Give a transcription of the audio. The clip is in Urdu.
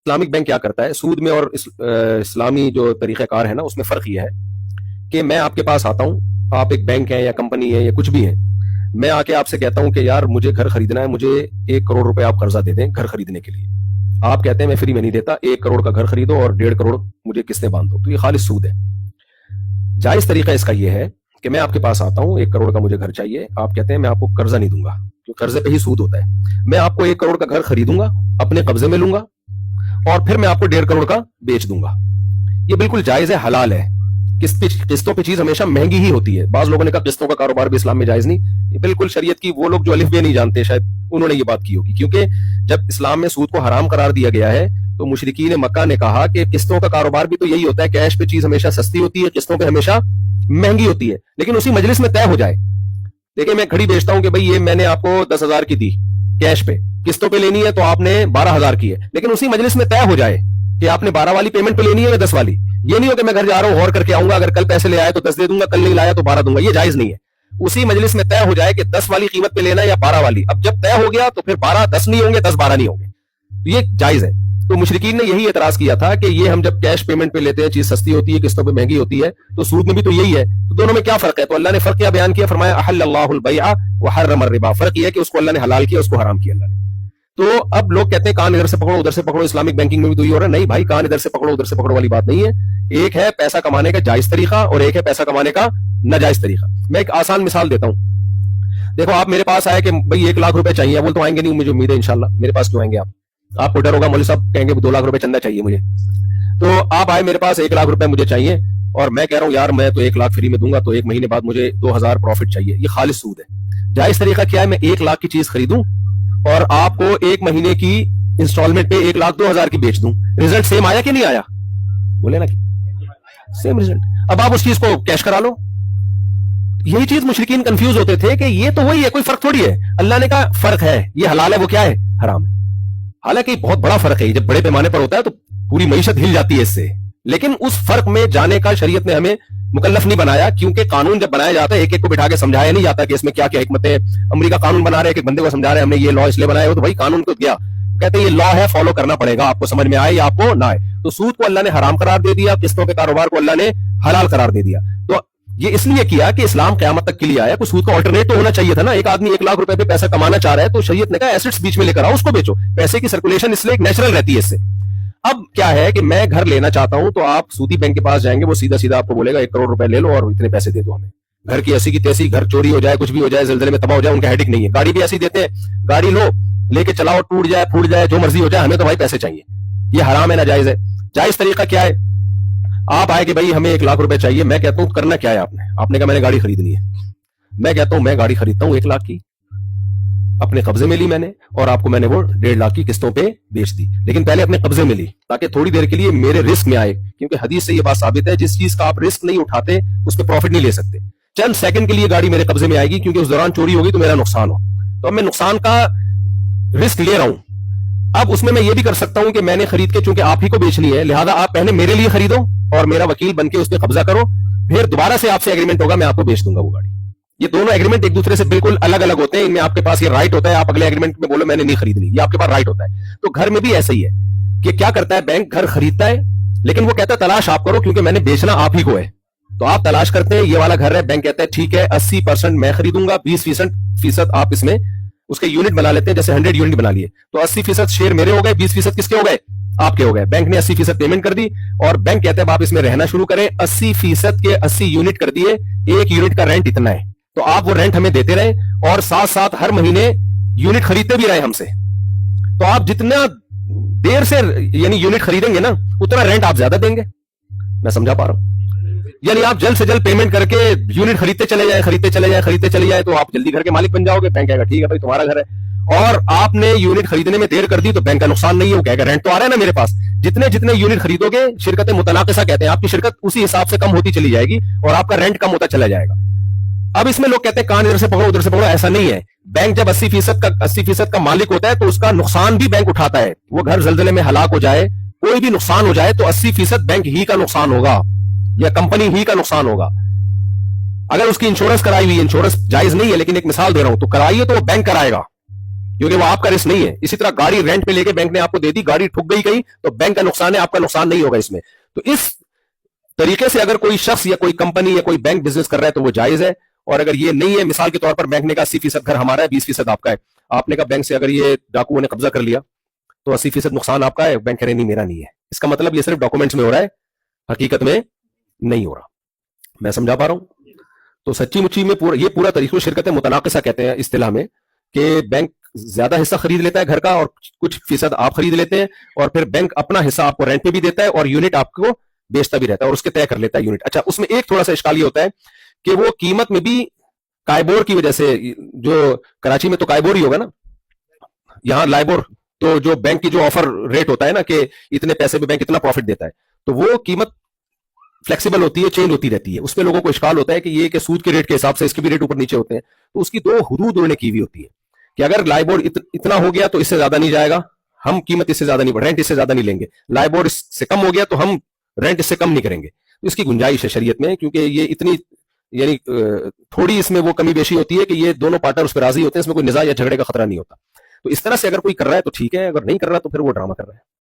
اسلامک بینک کیا کرتا ہے سود میں اور اسلامی جو طریقہ کار ہے نا اس میں فرق یہ ہے کہ میں آپ کے پاس آتا ہوں, آپ ایک بینک ہے یا کمپنی ہے یا کچھ بھی ہے, میں آ کے آپ سے کہتا ہوں کہ یار مجھے گھر خریدنا ہے, مجھے 1 کروڑ روپے آپ قرضہ دے دیں گھر خریدنے کے لیے. آپ کہتے ہیں میں فری میں نہیں دیتا, 1 کروڑ کا گھر خریدو اور 1.5 کروڑ مجھے قسطیں باندھ دو, تو یہ خالص سود ہے. جائز طریقہ اس کا یہ ہے کہ میں آپ کے پاس آتا ہوں, 1 کروڑ کا مجھے گھر چاہیے, آپ کہتے ہیں میں آپ کو قرضہ نہیں دوں گا کیونکہ قرضے پہ ہی سود ہوتا ہے, میں آپ کو 1 کروڑ کا گھر خریدوں گا, اپنے قبضے میں لوں گا اور پھر میں آپ کو 1.5 کروڑ کا بیچ دوں گا. یہ بالکل جائز ہے, حلال ہے. قسطوں پہ چیز ہمیشہ مہنگی ہی ہوتی ہے. بعض لوگوں نے کہا قسطوں کا کاروبار بھی اسلام میں جائز نہیں, یہ بالکل شریعت کی وہ لوگ جو الف بے نہیں جانتے شاید انہوں نے یہ بات کی ہوگی, کیونکہ جب اسلام میں سود کو حرام قرار دیا گیا ہے تو مشرکین مکہ نے کہا کہ قسطوں کا کاروبار بھی تو یہی ہوتا ہے, کیش پہ چیز ہمیشہ سستی ہوتی ہے, قسطوں پہ ہمیشہ مہنگی ہوتی ہے, لیکن اسی مجلس میں طے ہو جائے. دیکھیں میں گھڑی بیچتا ہوں کہ بھائی یہ میں نے آپ کو 10,000 کی دی کیش پہ, قسطوں پہ لینی ہے تو آپ نے 12,000 کی ہے, لیکن اسی مجلس میں طے ہو جائے کہ آپ نے 12 والی پیمنٹ پہ لینی ہے یا 10 والی. یہ نہیں ہو کہ میں گھر جا رہا ہوں غور کر کے آؤں گا, اگر کل پیسے لے آئے تو 10 دے دوں گا, کل نہیں لایا تو 12 دوں گا, یہ جائز نہیں ہے. اسی مجلس میں طے ہو جائے کہ 10 والی قیمت پہ لینا ہے یا 12 والی. اب جب طے ہو گیا تو پھر 12 10 نہیں ہوں گے, 10 12 نہیں ہوں گے, تو یہ جائز ہے. تو مشرکین نے یہی اعتراض کیا تھا کہ یہ ہم جب کیش پیمنٹ پہ لیتے ہیں چیز سستی ہوتی ہے, قسطوں پہ مہنگی ہوتی ہے, تو سود میں بھی تو یہی ہے, تو دونوں میں کیا فرق ہے؟ تو اللہ نے فرق کیا بیان کیا, فرمایا احل اللہ البیع وحرم الربا. فرق یہ ہے کہ اس کو اللہ نے حلال کیا, اس کو حرام کیا اللہ نے. تو اب لوگ کہتے ہیں کان ادھر سے پکڑو ادھر سے پکڑو, اسلامک بینکنگ میں بھی تو یہ ہو رہا ہے. نہیں بھائی, کان ادھر سے پکڑو ادھر سے پکڑو والی بات نہیں ہے. ایک ہے پیسہ کمانے کا جائز طریقہ اور ایک ہے پیسہ کمانے کا ناجائز طریقہ. میں ایک آسان مثال دیتا ہوں. دیکھو آپ میرے پاس آئے کہ بھائی 1 لاکھ روپے چاہیے, بول تو آئیں گے نہیں, مجھے امید ہے انشاءاللہ. میرے پاس کیوں آئیں گے آپ کو ڈر ہوگا مولوی صاحب کہیں گے 2 لاکھ روپے چندہ چاہیے مجھے. تو آپ آئے میرے پاس 1 لاکھ روپے مجھے چاہیے اور میں کہہ رہا ہوں یار میں تو 1 لاکھ فری میں دوں گا, تو 1 مہینے بعد مجھے 2,000 پروفٹ چاہیے. یہ خالص سود ہے. جائز طریقہ کیا ہے؟ میں 1 لاکھ کی چیز خریدوں اور آپ کو 1 مہینے کی انسٹالمنٹ پہ 1,02,000 کی بیچ دوں. رزلٹ سیم آیا کہ نہیں آیا؟ بولے نا کہ سیم رزلٹ. اب آپ اس چیز کو کیش کرا لو. یہی چیز مشرکین کنفیوز ہوتے تھے کہ یہ تو وہی ہے, کوئی فرق تھوڑی ہے. اللہ نے کہا فرق ہے, یہ حلال ہے وہ کیا ہے؟ حرام ہے. حالانکہ بہت بڑا فرق ہے, جب بڑے پیمانے پر ہوتا ہے تو پوری معیشت ہل جاتی ہے اس سے, لیکن اس فرق میں جانے کا شریعت نے ہمیں مکلف نہیں بنایا, کیونکہ قانون جب بنایا جاتا ہے ایک ایک کو بٹھا کے سمجھایا نہیں جاتا کہ اس میں کیا کیا حکمت ہے. امریکہ قانون بنا رہے ہیں, ایک بندے کو سمجھا رہے ہیں ہم نے یہ لا اس لیے بنایا ہو, تو بھائی قانون کو گیا کہتے ہیں یہ لا ہے, فالو کرنا پڑے گا, آپ کو سمجھ میں آئے یا آپ کو نہ آئے. تو سود کو اللہ نے حرام قرار دے دیا, قسطوں کے کاروبار کو اللہ نے حلال قرار دے دیا. تو یہ اس لیے کیا کہ اسلام قیامت تک کے لیے آیا, کوئی سود کا آلٹرنیٹ تو ہونا چاہیے تھا نا. ایک آدمی 1 لاکھ روپے پہ پیسہ کمانا چاہ رہا ہے تو شریعت نے کہا ایسٹس بیچ میں لے کر آؤ, اس کو بیچو. پیسے کی سرکولیشن اس لیے ایک نیچرل رہتی ہے اس سے. اب کیا ہے کہ میں گھر لینا چاہتا ہوں تو آپ سودی بینک کے پاس جائیں گے, وہ سیدھا سیدھا آپ کو بولے گا 1 کروڑ روپے لے لو اور اتنے پیسے دے دو ہمیں. گھر کی ایسی کی تیسی, گھر چوری ہو جائے, کچھ بھی ہو جائے, زلزلے میں تباہ ہو جائے, ان کا ہیڈک نہیں ہے. گاڑی بھی ایسی دیتے ہیں, گاڑی لو لے کے چلاؤ, ٹوٹ جائے پھوٹ جائے جو مرضی ہو جائے, ہمیں تو بھائی پیسے چاہیے. یہ حرام ہے, ناجائز ہے. جائز طریقہ کیا ہے؟ آپ آئے کہ بھائی ہمیں 1 لاکھ روپے چاہیے. میں کہتا ہوں کرنا کیا ہے آپ نے کہا میں نے گاڑی خریدنی ہے. میں کہتا ہوں میں گاڑی خریدتا ہوں 1 لاکھ کی, اپنے قبضے میں لی میں نے, اور آپ کو میں نے وہ 1.5 لاکھ کی قسطوں پہ بیچ دی. لیکن پہلے اپنے قبضے میں لی تاکہ تھوڑی دیر کے لیے میرے رسک میں آئے, کیونکہ حدیث سے یہ بات ثابت ہے جس چیز کا آپ رسک نہیں اٹھاتے اس پہ پروفٹ نہیں لے سکتے. چند سیکنڈ کے لیے گاڑی میرے قبضے میں آئے گی, کیونکہ اس دوران چوری ہوگی تو میرا نقصان ہو, تو اب میں نقصان کا رسک لے رہا ہوں. اب اس میں یہ بھی کر سکتا ہوں کہ میں نے خرید کے, چونکہ آپ ہی کو بیچنی ہے, لہذا آپ پہلے میرے لیے خریدو اور میرا وکیل بن کے اس پہ قبضہ کرو, پھر دوبارہ سے آپ سے ایگریمنٹ ہوگا, میں آپ کو بیچ دوں گا وہ گاڑی. یہ دونوں ایگریمنٹ ایک دوسرے سے بالکل الگ الگ ہوتے ہیں. ان میں آپ کے پاس یہ رائٹ ہوتا ہے, آپ اگلے ایگریمنٹ میں بولو میں نے نہیں خریدنی, یہ آپ کے پاس رائٹ ہوتا ہے. تو گھر میں بھی ایسا ہی ہے کہ کیا کرتا ہے بینک, گھر خریدتا ہے لیکن وہ کہتا ہے تلاش آپ کرو, کیونکہ میں نے بیچنا آپ ہی کو ہے. تو آپ تلاش کرتے ہیں یہ والا گھر ہے, بینک کہتا ہے ٹھیک ہے 80% میں خریدوں گا, 20% آپ اس میں اس کے یونٹ بنا لیتے ہیں, جیسے 100 یونٹ بنا لیے تو 80% شیئر میرے ہو گئے, 20% کس کے ہو گئے؟ آپ کے ہو گئے. بینک نے 80% پیمنٹ کر دی اور بینک کہتے ہیں آپ اس میں رہنا شروع کریں. 80% کے 80 یونٹ کر دیے, 1 یونٹ کا رینٹ اتنا ہے, تو آپ وہ رینٹ ہمیں دیتے رہے اور ساتھ ساتھ ہر مہینے یونٹ خریدتے بھی رہے ہم سے. تو آپ جتنا دیر سے یعنی یونٹ خریدیں گے نا اتنا رینٹ آپ زیادہ دیں گے. میں سمجھا پا رہا ہوں؟ یعنی آپ جلد سے جلد پیمنٹ کر کے یونٹ خریدتے چلے جائیں تو آپ جلدی گھر کے مالک بن جاؤ گے. بینک کہے گا ٹھیک ہے بھائی تمہارا گھر ہے, اور آپ نے یونٹ خریدنے میں دیر کر دی تو بینک کا نقصان نہیں ہے, وہ کہے گا رینٹ تو آ رہا ہے نا میرے پاس. جتنے یونٹ خریدو گے, شرکت متناقصہ کہتے ہیں, آپ کی شرکت اسی حساب سے کم ہوتی چلی جائے گی اور آپ کا رینٹ کم ہوتا چلا جائے گا. اب اس میں لوگ کہتے ہیں کان ادھر سے پکڑو ادھر سے پکڑو, ایسا نہیں ہے. بینک جب 80% کا مالک ہوتا ہے تو اس کا نقصان بھی بینک اٹھاتا ہے. وہ گھر زلزلے میں ہلاک ہو جائے, کوئی بھی نقصان ہو جائے تو 80% بینک ہی کا نقصان ہوگا یا کمپنی ہی کا نقصان ہوگا. اگر اس کی انشورنس کرائی ہوئی, انشورنس جائز نہیں ہے لیکن ایک مثال دے رہا ہوں, تو کرائیے تو وہ بینک کرائے گا. کیونکہ وہ آپ کا رسک نہیں ہے. اسی طرح گاڑی رینٹ پہ لے کے بینک نے آپ کو دے دی, گاڑی ٹھک گئی کہیں تو بینک کا نقصان ہے, آپ کا نقصان نہیں ہوگا اس میں. تو اس طریقے سے اگر کوئی شخص یا کوئی کمپنی یا کوئی بینک بزنس کر رہا ہے تو وہ جائز ہے. اور اگر یہ نہیں ہے, مثال کے طور پر بینک نے کہا 80% گھر ہمارا ہے, 20% آپ کا ہے, آپ نے کہا بینک سے اگر یہ ڈاکوؤں نے قبضہ کر لیا تو 80% نقصان آپ کا ہے, بینک کہہ رہے نہیں میرا نہیں ہے. اس کا مطلب یہ صرف ڈاکومنٹس میں ہو رہا ہے, حقیقت میں نہیں ہو رہا. میں سمجھا پا رہا ہوں؟ تو سچی مچی میں یہ پورا طریقہ شرکت متناقصہ کہتے ہیں اصطلاح میں, کہ بینک زیادہ حصہ خرید لیتا ہے گھر کا اور کچھ فیصد آپ خرید لیتے ہیں, اور پھر بینک اپنا حصہ آپ کو رینٹ پہ بھی دیتا ہے اور یونٹ آپ کو بیچتا بھی رہتا ہے اور اس کے طے کر لیتا ہے یونٹ. اچھا, اس میں ایک تھوڑا سا اشکال یہ ہوتا ہے کہ وہ قیمت میں بھی کائبور کی وجہ سے, جو کراچی میں تو کائبور ہی ہوگا نا, یہاں لائبور, تو جو بینک کی جو آفر ریٹ ہوتا ہے نا کہ اتنے پیسے میں بینک اتنا پروفٹ دیتا ہے, تو وہ قیمت فلیکسیبل ہوتی ہے, چینج ہوتی رہتی ہے. اس میں لوگوں کو اشکال ہوتا ہے کہ یہ کہ سود کے ریٹ کے حساب سے اس کے بھی ریٹ اوپر نیچے ہوتے ہیں. تو اس کی دو حدود انہوں نے کی ہوئی ہوتی ہے کہ اگر لائبور اتنا ہو گیا تو اس سے زیادہ نہیں جائے گا, ہم قیمت اس سے زیادہ نہیں, رینٹ اس سے زیادہ نہیں لیں گے. لائبور اس سے کم ہو گیا تو ہم رینٹ اس سے کم نہیں کریں گے. اس کی گنجائش ہے شریعت میں, کیونکہ یہ اتنی یعنی تھوڑی اس میں وہ کمی بیشی ہوتی ہے کہ یہ دونوں پارٹنر اس پہ راضی ہوتے ہیں, اس میں کوئی نزاع یا جھگڑے کا خطرہ نہیں ہوتا. تو اس طرح سے اگر کوئی کر رہا ہے تو ٹھیک ہے, اگر نہیں کر رہا تو پھر وہ ڈرامہ کر رہا ہے.